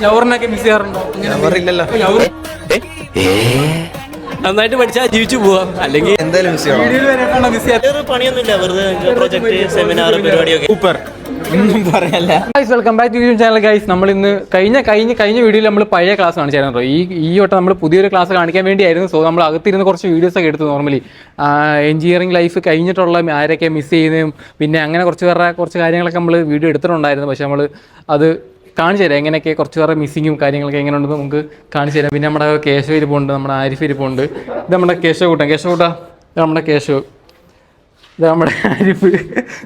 ലവറിനൊക്കെ miss ചെയ്യാറുണ്ടോ? നന്നായിട്ട് പഠിച്ചാൽ ജീവിച്ചു പോവാം, അല്ലെങ്കിൽ എന്തായാലും മിസ് ചെയ്യണം. പണിയൊന്നുമില്ല, വെറുതെ പ്രൊജക്ട് സെമിനാർ പരിപാടിയൊക്കെ. സൂപ്പർ, ഒന്നും പറയാല്ല. Welcome back to YouTube channel guys. നമ്മൾ ഇന്ന് കഴിഞ്ഞ വീഡിയോയിൽ നമ്മൾ പഴയ ക്ലാസ് കാണിച്ചായിരുന്നു. ഈ വട്ടം നമ്മൾ പുതിയൊരു ക്ലാസ് കാണിക്കാൻ വേണ്ടിയായിരുന്നു. സോ നമ്മൾ അകത്തിരുന്ന് കുറച്ച് വീഡിയോസ് ഒക്കെ എടുത്തു. നോർമലി എഞ്ചിനീയറിംഗ് ലൈഫ് കഴിഞ്ഞിട്ടുള്ള ആരൊക്കെ മിസ് ചെയ്യുന്നതും പിന്നെ അങ്ങനെ കുറച്ച് കാര്യങ്ങളൊക്കെ നമ്മൾ വീഡിയോ എടുത്തിട്ടുണ്ടായിരുന്നു. പക്ഷെ നമ്മൾ അത് കാണിച്ചു തരാം എങ്ങനെയൊക്കെ കുറച്ച് പേരുടെ മിസ്സിങ്ങും കാര്യങ്ങളൊക്കെ എങ്ങനെ ഉണ്ടെന്ന് നമുക്ക് കാണിച്ചു തരാം. പിന്നെ നമ്മുടെ കേശവ് ഇരിപ്പുണ്ട്, നമ്മുടെ ആരിഫ് ഇരിപ്പുണ്ട്. ഇത് നമ്മുടെ കേശവ് കൂട്ടാ, ഇത് നമ്മുടെ കേശവ്, ഇത് നമ്മുടെ ആരിഫ്,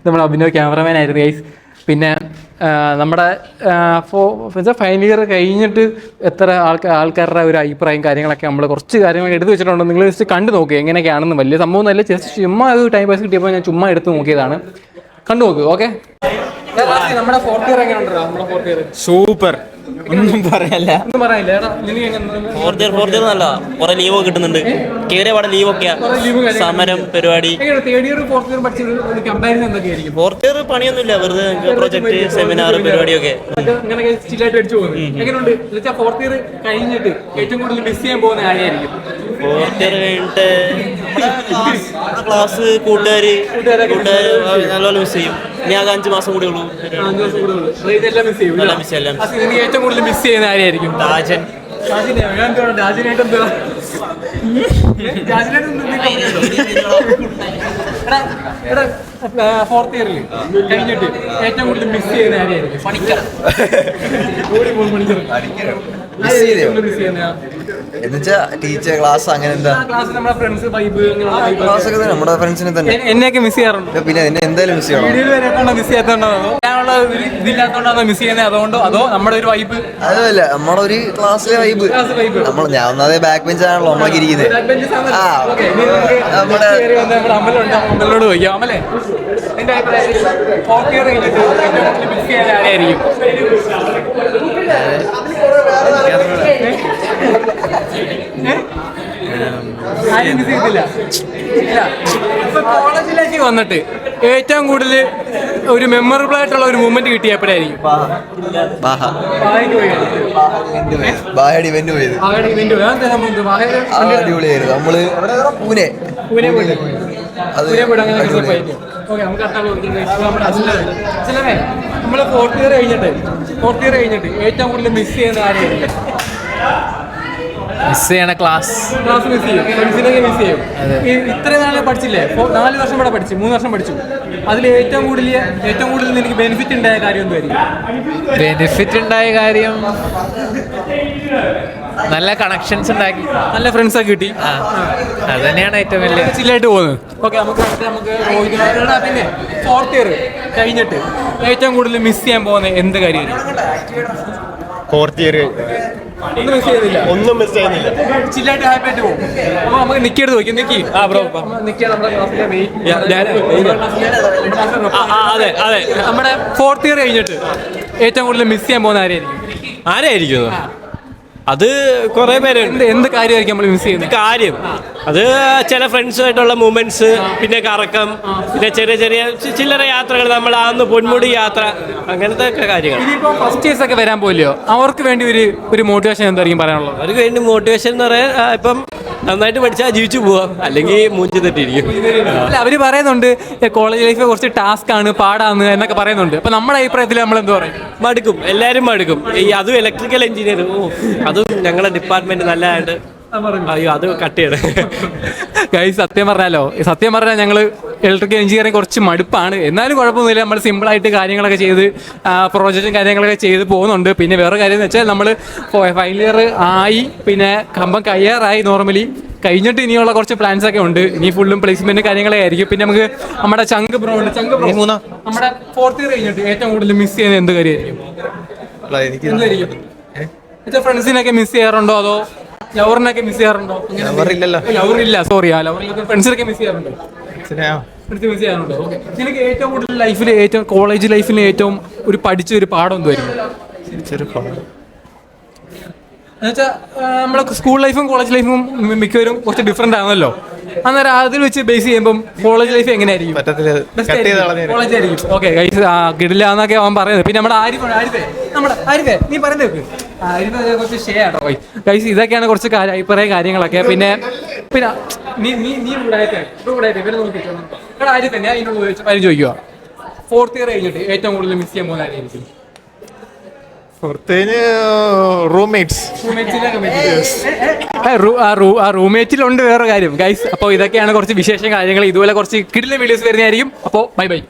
നമ്മുടെ അഭിനവ് ക്യാമറമാൻ ആയിരുന്നു ഗൈസ്. പിന്നെ നമ്മുടെ ഫൈനൽ ഇയർ കഴിഞ്ഞിട്ട് എത്ര ആൾക്കാരുടെ ഒരു അഭിപ്രായം കാര്യങ്ങളൊക്കെ നമ്മൾ കുറച്ച് കാര്യങ്ങളൊക്കെ എടുത്ത് വെച്ചിട്ടുണ്ട്. നിങ്ങൾ ജസ്റ്റ് കണ്ടു നോക്കുക എങ്ങനെയൊക്കെയാണെന്ന്. വലിയ സംഭവം നല്ല ജസ്റ്റ് ചുമ്മാ ഒരു ടൈം പാസ് കിട്ടിയപ്പോൾ ഞാൻ ചുമ്മാ എടുത്ത് നോക്കിയതാണ്. കണ്ടു നോക്ക്. ഓക്കെ, നമ്മുടെ ഫോർത്ത് ഇയർ എങ്ങനെ ഉണ്ടോ? നമ്മുടെ ഫോർത്ത് ഇയർ സൂപ്പർ, ഒന്നും പറയാനില്ല. ഫോർത്ത് ഇയർ നല്ല കുറെ ലീവ് കിട്ടുന്നുണ്ട്. കേറിയ പാടെ ലീവൊക്കെയാ, സമരം പരിപാടി. ഫോർത്ത് ഇയർ പണിയൊന്നുമില്ല, വെറുതെ പ്രൊജക്ട് സെമിനാർ പരിപാടിയൊക്കെ. ഫോർത്ത് ഇയർ കഴിഞ്ഞിട്ട് ഏറ്റവും കൂടുതൽ മിസ് ചെയ്യാൻ പോകുന്ന ആരെയായിരിക്കും? ഫോർത്ത് ഇയർ കഴിഞ്ഞിട്ട് ക്ലാസ് കൂട്ടുകാര് നല്ലപോലെ മിസ് ചെയ്യും. ഇനി ആകെ 5 മാസം കൂടി ഉള്ളൂ. ഏറ്റവും കൂടുതൽ മിസ് ചെയ്യുന്ന ആരെയായിരിക്കും? രാജനായിട്ട് എന്തുവാ ഫോർത്ത് ഇയറിൽ കഴിഞ്ഞിട്ട് ഏറ്റവും കൂടുതൽ മിസ് ചെയ്യുന്ന ആരെയായിരിക്കും? പണിക്കർ. എന്നുവെച്ചാ ടീച്ചർ ക്ലാസ് അങ്ങനെ എന്താ ക്ലാസ് ഒക്കെ നമ്മുടെ ഫ്രണ്ട്സിനെ തന്നെ എന്നെയൊക്കെ മിസ് ചെയ്യാറുണ്ട്. പിന്നെ എന്നെ എന്തായാലും മിസ് ചെയ്യണം. വീഡിയോയിൽ വരെ മിസ് ചെയ്യാത്തോണ്ടോ? ഇതില്ലാത്തോണ്ടാണോ മിസ് ചെയ്യുന്നത്? അതുകൊണ്ടോ അതോ നമ്മുടെ ഒരു വൈബ്? അതല്ല, നമ്മുടെ ഒരു ക്ലാസ്സിലെ വൈബ്. ഞാൻ ഒന്നാമതെ ബാക്ക് ബെഞ്ച് ആണല്ലോ നമ്മളൊക്കെ ഇരിക്കുന്നത്. നമ്മുടെ അമ്മലോട് ചോദിക്കാം. അമ്മലേ, എന്റെ അഭിപ്രായം ഫോർത്ത് ഇയർ കഴിഞ്ഞിട്ട് മിസ് ചെയ്യാൻ ആരെയായിരിക്കും? കോളേജിലേക്ക് വന്നിട്ട് ഏറ്റവും കൂടുതൽ ഒരു മെമ്മറബിൾ ആയിട്ടുള്ള ഒരു മൂമെന്റ് കിട്ടിയപ്പോഴായിരിക്കും അടിപൊളിയായിരുന്നു. നമ്മള് പൂനെ നമ്മള് ഫോർത്ത് ഇയർ കഴിഞ്ഞിട്ട് ഏറ്റവും കൂടുതൽ മിസ് ചെയ്യുന്ന ആരെയായിരിക്കും? മിസ് ചെയ്യണ ക്ലാസ് മിസ് ചെയ്യും, ഫ്രണ്ട്സിനൊക്കെ മിസ് ചെയ്യും. ഇത്രയും നാളെ പഠിച്ചില്ലേ? 4 വർഷം ഇവിടെ പഠിച്ചു, 3 വർഷം പഠിച്ചു. അതിൽ ഏറ്റവും കൂടുതൽ എനിക്ക് ബെനിഫിറ്റ് ഉണ്ടായ കാര്യം എന്തായിരിക്കും? ബെനിഫിറ്റ് ഉണ്ടായ കാര്യം നല്ല കണക്ഷൻസ് ഉണ്ടാക്കി, നല്ല ഫ്രണ്ട്സ് ഒക്കെ കിട്ടി. അത് തന്നെയാണ് ഏറ്റവും വലിയ ചില്ലായിട്ട് പോകുന്നത്. ഓക്കെ, നമുക്ക് പിന്നെ ഫോർത്ത് ഇയർ കഴിഞ്ഞിട്ട് ഏറ്റവും കൂടുതൽ മിസ് ചെയ്യാൻ പോകുന്ന എന്ത് കാര്യമായിരിക്കും? ഫോർത്ത് ഇയർ ഒന്നും മിസ് ചെയ്യുന്നില്ല. ചില്ലായിട്ട് ഹാപ്പി ആയിട്ട് പോകും. അപ്പൊ നമുക്ക് നിക്കെടുത്ത് നോക്കി നമ്മുടെ ഫോർത്ത് ഇയർ കഴിഞ്ഞിട്ട് ഏറ്റവും കൂടുതൽ മിസ് ചെയ്യാൻ പോകുന്ന ആരായിരിക്കും? അത് കുറെ പേരുണ്ട്. എന്ത് കാര്യമായിരിക്കും നമ്മൾ മിസ് ചെയ്യുന്നത്? കാര്യം അത് ചില ഫ്രണ്ട്സുമായിട്ടുള്ള മൂമെന്റ്സ്, പിന്നെ കറക്കം, പിന്നെ ചെറിയ ചില്ലറ യാത്രകൾ, നമ്മൾ അന്ന് പൊന്മുടി യാത്ര, അങ്ങനത്തെ ഒക്കെ കാര്യങ്ങൾ. ഇനിയിപ്പോൾ ഫസ്റ്റ് ഇയേഴ്സ് ഒക്കെ വരാൻ പോലെയോ, അവർക്ക് വേണ്ടി ഒരു മോട്ടിവേഷൻ എന്തായിരിക്കും പറയാനുള്ളത്? അവർക്ക് വേണ്ടി മോട്ടിവേഷൻ എന്ന് പറയാൻ ഇപ്പം നന്നായിട്ട് പഠിച്ചാൽ ജീവിച്ചു പോവാം, അല്ലെങ്കിൽ മൂഞ്ചി തെറ്റിയിരിക്കും. അല്ല, അവര് പറയുന്നുണ്ട് കോളേജ് ലൈഫ് കുറച്ച് ടാസ്ക് ആണ്, പാടാന്ന് എന്നൊക്കെ പറയുന്നുണ്ട്. അപ്പൊ നമ്മുടെ അഭിപ്രായത്തിൽ നമ്മൾ എന്താ പറയും? മടുക്കും, എല്ലാവരും മടുക്കും. അതും ഇലക്ട്രിക്കൽ എഞ്ചിനീയർ, അതും ഞങ്ങളുടെ ഡിപ്പാർട്ട്മെന്റ് നല്ലതായിട്ട്. അയ്യോ, അത് കട്ട് ചെയ്യണം ഗൈസ്. സത്യം പറഞ്ഞാൽ ഞങ്ങൾ ഇലക്ട്രിക്കൽ എഞ്ചിനീയറിംഗ് കുറച്ച് മടുപ്പാണ്. എന്നാലും കുഴപ്പമൊന്നുമില്ല, നമ്മൾ സിമ്പിളായിട്ട് കാര്യങ്ങളൊക്കെ ചെയ്ത് പ്രോജക്റ്റും കാര്യങ്ങളൊക്കെ ചെയ്ത് പോകുന്നുണ്ട്. പിന്നെ വേറെ കാര്യം എന്ന് വെച്ചാൽ നമ്മൾ ഫൈനൽ ഇയർ ആയി, പിന്നെ കമ്പം കയ്യാറായി. നോർമലി കഴിഞ്ഞിട്ട് ഇനിയുള്ള കുറച്ച് പ്ലാൻസ് ഒക്കെ ഉണ്ട്. ഇനി ഫുള്ളും പ്ലേസ്മെന്റ് കാര്യങ്ങളെ ആയിരിക്കും. പിന്നെ നമുക്ക് നമ്മുടെ ചങ്ക് ബ്രോ നമ്മുടെ ഫോർത്ത് ഇയർ കഴിഞ്ഞിട്ട് ഏറ്റവും കൂടുതൽ മിസ് ചെയ്യുന്നത് എന്ത് കാര്യമായിരിക്കും? ഫ്രണ്ട്സിനൊക്കെ മിസ് ചെയ്യാറുണ്ടോ? അതോ ലവറിനൊക്കെ മിസ് ചെയ്യാറുണ്ടോ? ലവറില്ല, സോറി, ഫ്രണ്ട്സിനൊക്കെ മിസ് ചെയ്യാറുണ്ടോ? മിസ് ചെയ്യാറുണ്ടോ? ഓക്കെ. നിനക്ക് ഏറ്റവും കൂടുതൽ കോളേജ് ലൈഫിൽ ഏറ്റവും പഠിച്ച ഒരു പാഠം എന്തുവായിരുന്നു? എന്നുവെച്ചാൽ നമ്മുടെ സ്കൂൾ ലൈഫും കോളേജ് ലൈഫും മിക്കവരും കുറച്ച് ഡിഫറെന്റ് ആണല്ലോ. അന്നേരം അതിൽ വെച്ച് ബേസ് ചെയ്യുമ്പോൾ കോളേജ് ലൈഫ് എങ്ങനെയായിരിക്കും? കോളേജ് ആയിരിക്കും. ഓക്കെ ഗൈസ്, കിടില്ല എന്നൊക്കെ അവൻ പറയുന്നത്. പിന്നെ നമ്മുടെ ആരിഫേ നീ പറയുന്നത് കുറച്ച് ഷെയർ ആട്ടോ ഗൈസ്. ഇതൊക്കെയാണ് കുറച്ച് അഭിപ്രായ കാര്യങ്ങളൊക്കെ. പിന്നെ പിന്നെ നീ നീ നീ ഇവരെ നോക്കിയിട്ട് ആര് തന്നെ അതിനോട് ചോദിക്കുക 4th ഇയർ കഴിഞ്ഞിട്ട് ഏറ്റവും കൂടുതൽ മിസ് ചെയ്യാൻ പോകുന്ന ആരായിരിക്കും? റൂംമേറ്റിലുണ്ട് വേറെ കാര്യം ഗൈസ്. അപ്പോൾ ഇതൊക്കെയാണ് കുറച്ച് വിശേഷ കാര്യങ്ങൾ. ഇതുപോലെ കുറച്ച് കിടിലൻ വീഡിയോസ് വരുന്നതായിരിക്കും. അപ്പോൾ ബൈ ബൈ.